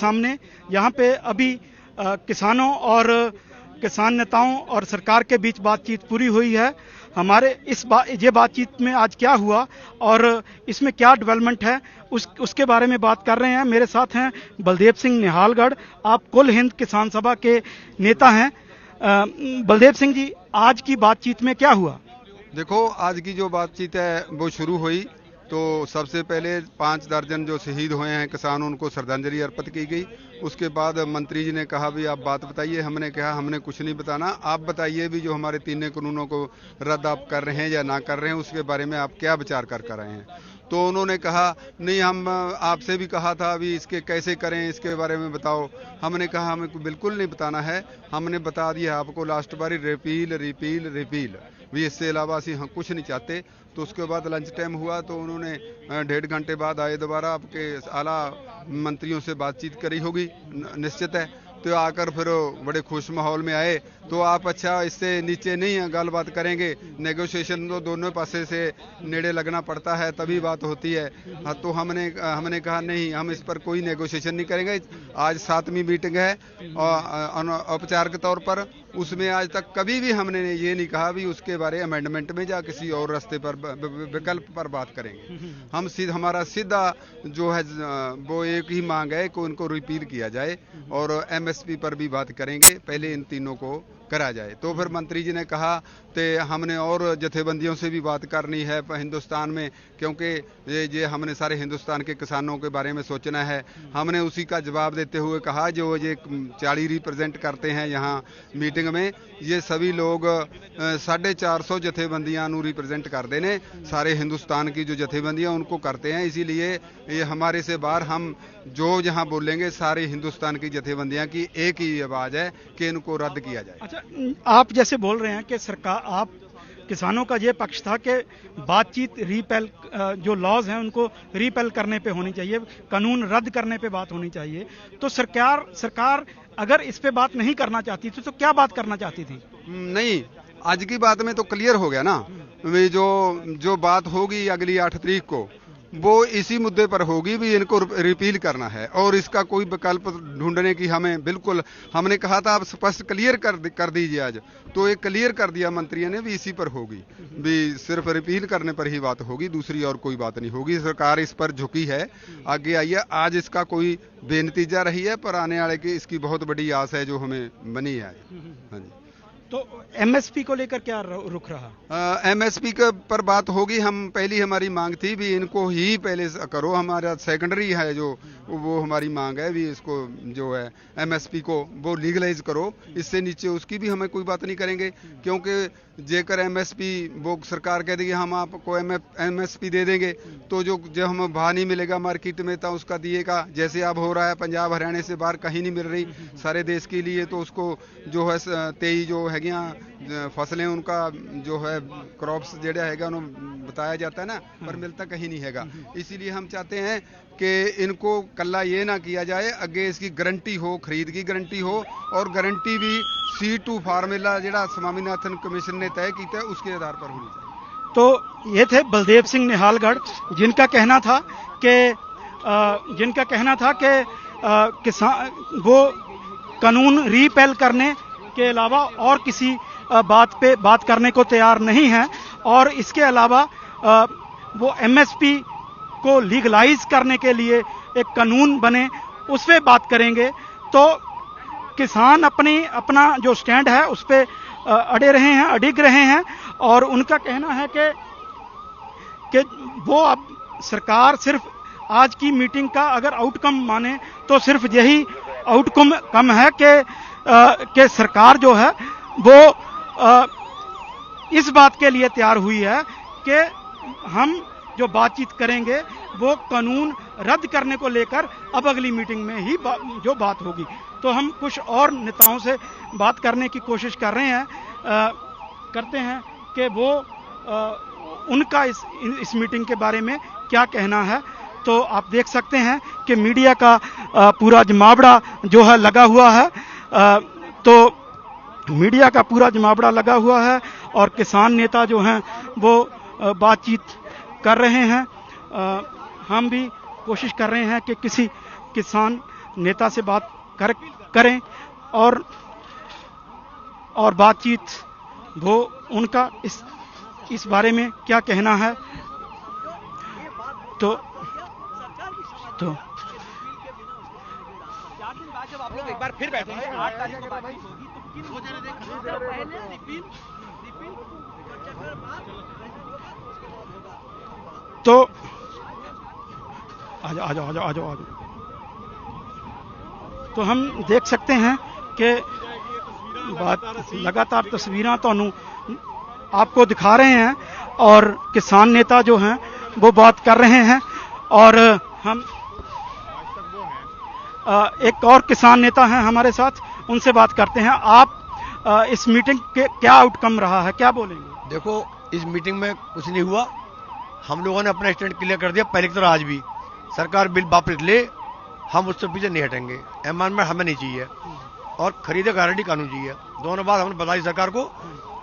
सामने। यहाँ पे अभी किसानों और किसान नेताओं और सरकार के बीच बातचीत पूरी हुई है। हमारे ये बातचीत में आज क्या हुआ और इसमें क्या डेवलपमेंट है उसके बारे में बात कर रहे हैं। मेरे साथ हैं बलदेव सिंह निहालगढ़, आप कुल हिंद किसान सभा के नेता हैं। बलदेव सिंह जी, आज की बातचीत में क्या हुआ? देखो, आज की जो बातचीत है वो शुरू हुई तो सबसे पहले 5 दर्जन जो शहीद हुए हैं किसान, उनको श्रद्धांजलि अर्पित की गई। उसके बाद मंत्री जी ने कहा भी आप बात बताइए। हमने कहा हमने कुछ नहीं बताना, आप बताइए भी जो हमारे 3 कानूनों को रद्द आप कर रहे हैं या ना कर रहे हैं उसके बारे में आप क्या विचार कर रहे हैं। तो उन्होंने कहा नहीं, हम आपसे भी कहा था अभी इसके कैसे करें, इसके बारे में बताओ। हमने कहा हमें बिल्कुल नहीं बताना है, हमने बता दिया आपको लास्ट बारी रिपील रिपील रिपील भी, इससे अलावा ਅਸੀਂ हम कुछ नहीं चाहते। तो उसके बाद लंच टाइम हुआ तो उन्होंने 1.5 घंटे बाद आए दोबारा, आपके आला मंत्रियों से बातचीत करी होगी निश्चित है। तो आकर फिर बड़े खुश माहौल में आए तो आप अच्छा इससे नीचे नहीं गलबात करेंगे, नेगोशिएशन तो दोनों पासे से नेड़े लगना पड़ता है तभी बात होती है। हाँ, तो हमने कहा नहीं, हम इस पर कोई नेगोशिएशन नहीं करेंगे। आज 7वीं मीटिंग है औपचारिक तौर पर, उसमें आज तक कभी भी हमने ये नहीं कहा भी उसके बारे अमेंडमेंट में या किसी और रास्ते पर विकल्प पर बात करेंगे। हम हमारा सीधा जो है वो एक ही मांग है कि उनको रिपील किया जाए और एमएसपी पर भी बात करेंगे, पहले इन तीनों को करा जाए। तो फिर मंत्री जी ने कहा कि हमने और जथेबंदियों से भी बात करनी है हिंदुस्तान में, क्योंकि ये हमने सारे हिंदुस्तान के किसानों के बारे में सोचना है। हमने उसी का जवाब देते हुए कहा जो ये 40 रिप्रेजेंट करते हैं यहाँ मीटिंग में, ये सभी लोग 450 जथेबंदियां रिप्रेजेंट करते हैं। सारे हिंदुस्तान की जो जथेबंदियां उनको करते हैं, इसीलिए ये हमारे से बाहर हम जो जहां बोलेंगे सारे हिंदुस्तान की जथेबंदियां की एक ही आवाज है कि इनको रद्द किया जाए। अच्छा, आप जैसे बोल रहे हैं कि सरकार, आप किसानों का ये पक्ष था कि बातचीत रीपेल, जो लॉज हैं उनको रीपेल करने पे होनी चाहिए, कानून रद्द करने पे बात होनी चाहिए। तो सरकार अगर इस पे बात नहीं करना चाहती थी तो क्या बात करना चाहती थी? नहीं, आज की बात में तो क्लियर हो गया ना, जो बात होगी अगली 8 तारीख को वो इसी मुद्दे पर होगी भी इनको रिपील करना है और इसका कोई विकल्प ढूंढने की हमें बिल्कुल, हमने कहा था आप स्पष्ट क्लियर कर दीजिए आज, तो एक क्लियर कर दिया मंत्रियों ने भी इसी पर होगी, भी सिर्फ रिपील करने पर ही बात होगी, दूसरी और कोई बात नहीं होगी। सरकार इस पर झुकी है, आगे आई है। आज इसका कोई बेनतीजा रही है पर आने वाले की इसकी बहुत बड़ी आस है जो हमें बनी है। हाँ जी। तो एमएसपी को लेकर क्या रुख रहा? एमएसपी के पर बात होगी। हम पहली हमारी मांग थी भी इनको ही पहले करो, हमारा सेकेंडरी है जो वो हमारी मांग है भी इसको जो है एमएसपी को वो लीगलाइज करो, इससे नीचे उसकी भी हमें कोई बात नहीं करेंगे, क्योंकि जेकर एमएसपी वो सरकार कह देगी हम आपको एमएसपी दे देंगे तो जो हमें भाव नहीं मिलेगा मार्केट में तो उसका दिएगा, जैसे अब हो रहा है पंजाब हरियाणा से बाहर कहीं नहीं मिल रही सारे देश के लिए, तो उसको जो है 23 जो है फसलें उनका जो है क्रॉप्स जेड़ा हैगा उन्हें बताया जाता है ना, पर मिलता कहीं नहीं हैगा। इसीलिए हम चाहते हैं कि इनको कल्ला ये ना किया जाए, आगे इसकी गारंटी हो, खरीद की गारंटी हो और गारंटी भी C2 फार्मूला जेड़ा स्वामीनाथन कमीशन ने तय किया है उसके आधार पर होनी चाहिए। तो ये थे बलदेव सिंह निहालगढ़, जिनका कहना था कि किसान वो कानून रीपेल करने के अलावा और किसी बात पे बात करने को तैयार नहीं है और इसके अलावा वो एमएसपी को लीगलाइज करने के लिए एक कानून बने उस पे बात करेंगे। तो किसान अपना जो स्टैंड है उस पे अडिग रहे हैं और उनका कहना है कि वो अब सरकार सिर्फ आज की मीटिंग का अगर आउटकम माने तो सिर्फ यही आउटकम है कि सरकार जो है वो इस बात के लिए तैयार हुई है कि हम जो बातचीत करेंगे वो कानून रद्द करने को लेकर अब अगली मीटिंग में ही जो बात होगी। तो हम कुछ और नेताओं से बात करने की कोशिश कर रहे हैं, करते हैं कि वो उनका इस मीटिंग के बारे में क्या कहना है। तो आप देख सकते हैं कि मीडिया का पूरा जमावड़ा जो है लगा हुआ है, तो मीडिया का पूरा जमावड़ा लगा हुआ है और किसान नेता जो हैं वो बातचीत कर रहे हैं। हम भी कोशिश कर रहे हैं कि किसी किसान नेता से बात करें और बातचीत वो उनका इस बारे में क्या कहना है। तो 4 दिन बाद जब आप लोग एक बार फिर बैठेंगे 8 तारीख को बातचीत होगी तो किन वजह से पहले रिपील तो आ जाओ। तो हम देख सकते हैं कि लगातार तस्वीरें तो आपको दिखा रहे हैं और किसान नेता जो हैं वो बात कर रहे हैं और हम एक और किसान नेता हैं हमारे साथ, उनसे बात करते हैं। आप इस मीटिंग के क्या आउटकम रहा है, क्या बोलेंगे? देखो, इस मीटिंग में कुछ नहीं हुआ। हम लोगों ने अपना स्टैंड क्लियर कर दिया पहले की तरह। आज भी सरकार बिल वापस ले, हम उससे पीछे नहीं हटेंगे। एमआरएमएंट हमें नहीं चाहिए और खरीदे गारंटी कानून चाहिए। दोनों बात हमने बताई सरकार को।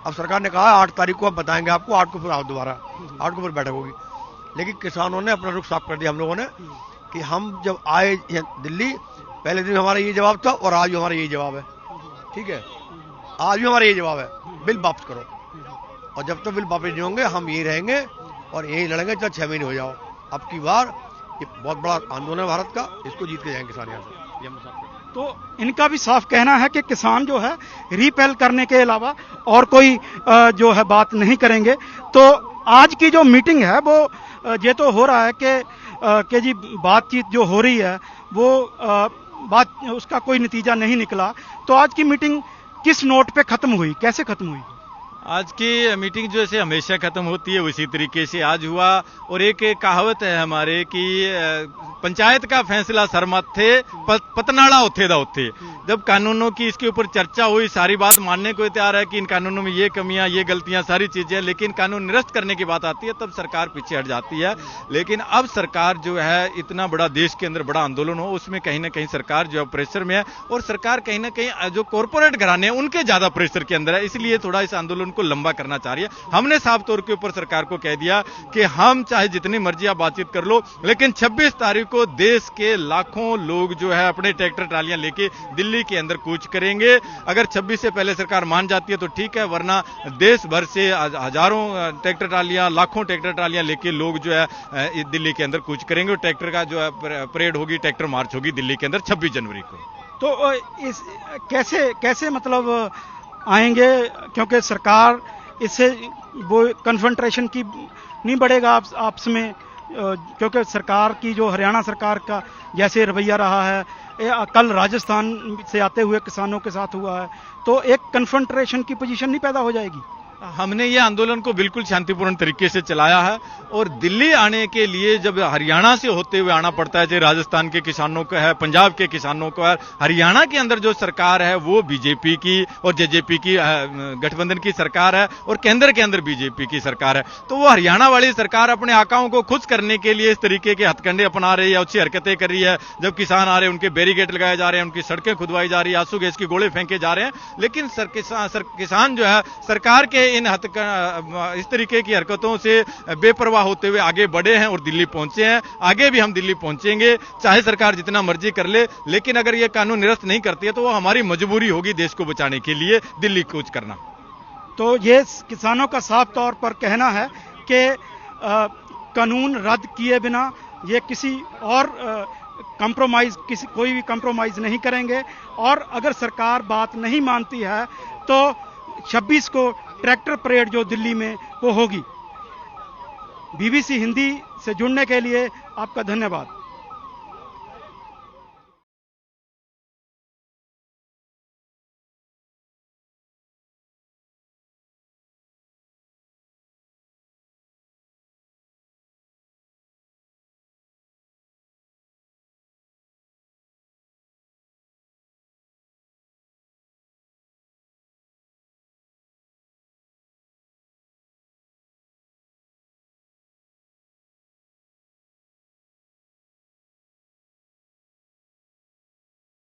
अब सरकार ने कहा 8 तारीख को हम बताएंगे आपको, 8 को फिर आओ दोबारा, 8 को फिर बैठक होगी। लेकिन किसानों ने अपना रुख साफ कर दिया हम लोगों ने कि हम जब आए दिल्ली, पहले दिन हमारा ये जवाब था और आज भी हमारा यही जवाब है। ठीक है, आज भी हमारा यही जवाब है, बिल वापस करो। और जब तक बिल वापस नहीं होंगे हम यही रहेंगे और यही लड़ेंगे चाहे 6 महीने हो जाओ। अब की बार ये बहुत बड़ा आंदोलन है भारत का, इसको जीत के जाएंगे किसान यहाँ से। तो इनका भी साफ कहना है कि किसान जो है रीपेल करने के अलावा और कोई जो है बात नहीं करेंगे। तो आज की जो मीटिंग है वो ये तो हो रहा है कि जी बातचीत जो हो रही है वो उसका कोई नतीजा नहीं निकला। तो आज की मीटिंग किस नोट पे खत्म हुई, कैसे खत्म हुई? आज की मीटिंग जो ऐसे हमेशा खत्म होती है उसी तरीके से आज हुआ। और एक कहावत है हमारे कि पंचायत का फैसला सरमत थे, पतनाड़ा उथे दा उथे। जब कानूनों की इसके ऊपर चर्चा हुई, सारी बात मानने को तैयार है कि इन कानूनों में ये कमियां, ये गलतियां, सारी चीजें, लेकिन कानून निरस्त करने की बात आती है तब सरकार पीछे हट जाती है। लेकिन अब सरकार जो है, इतना बड़ा देश के अंदर बड़ा आंदोलन हो, उसमें कहीं ना कहीं सरकार जो है प्रेशर में है और सरकार कहीं ना कहीं जो कॉर्पोरेट घराने हैं उनके ज्यादा प्रेशर के अंदर है, इसलिए थोड़ा इस आंदोलन को लंबा करना चाह रही है। हमने साफ तौर के ऊपर सरकार को कह दिया कि हम चाहे जितनी मर्जी आप बातचीत कर लो, लेकिन 26 तारीख को देश के लाखों लोग जो है अपने ट्रैक्टर ट्रालियां लेके दिल्ली के अंदर कूच करेंगे। अगर 26 से पहले सरकार मान जाती है तो ठीक है, वरना देश भर से हजारों ट्रैक्टर ट्रालियां, लाखों ट्रैक्टर ट्रालियां लेके लोग जो है दिल्ली के अंदर कूच करेंगे और ट्रैक्टर का जो है परेड होगी, ट्रैक्टर मार्च होगी दिल्ली के अंदर 26 जनवरी को। तो इस कैसे मतलब आएंगे, क्योंकि सरकार इससे वो कन्फ्रंटेशन की नहीं बढ़ेगा आपस में, क्योंकि सरकार की जो हरियाणा सरकार का जैसे रवैया रहा है, कल राजस्थान से आते हुए किसानों के साथ हुआ है, तो एक कन्फ्रंटेशन की पोजीशन नहीं पैदा हो जाएगी? हमने ये आंदोलन को बिल्कुल शांतिपूर्ण तरीके से चलाया है और दिल्ली आने के लिए जब हरियाणा से होते हुए आना पड़ता है, जो राजस्थान के किसानों को है, पंजाब के किसानों को है, हरियाणा के अंदर जो सरकार है वो बीजेपी की और जेजेपी की गठबंधन की सरकार है और केंद्र के अंदर बीजेपी की सरकार है। तो वो हरियाणा वाली सरकार अपने आकाओं को खुश करने के लिए इस तरीके के हथकंडे अपना रही है, अच्छी हरकतें कर रही है। जब किसान आ रहे हैं उनके बैरिकेड लगाए जा रहे हैं, उनकी सड़कें खुदवाई जा रही है, आंसू गैस के गोले फेंके जा रहे हैं, लेकिन किसान जो है सरकार के इन इस तरीके की हरकतों से बेपरवाह होते हुए आगे बढ़े हैं और दिल्ली पहुंचे हैं। आगे भी हम दिल्ली पहुंचेंगे, चाहे सरकार जितना मर्जी कर ले, लेकिन अगर यह कानून निरस्त नहीं करती है तो वो हमारी मजबूरी होगी देश को बचाने के लिए दिल्ली कूच करना। तो ये किसानों का साफ तौर पर कहना है कि कानून रद्द किए बिना ये किसी और कोई भी कंप्रोमाइज नहीं करेंगे और अगर सरकार बात नहीं मानती है तो 26 को ट्रैक्टर परेड जो दिल्ली में वो होगी। बीबीसी हिंदी से जुड़ने के लिए आपका धन्यवाद।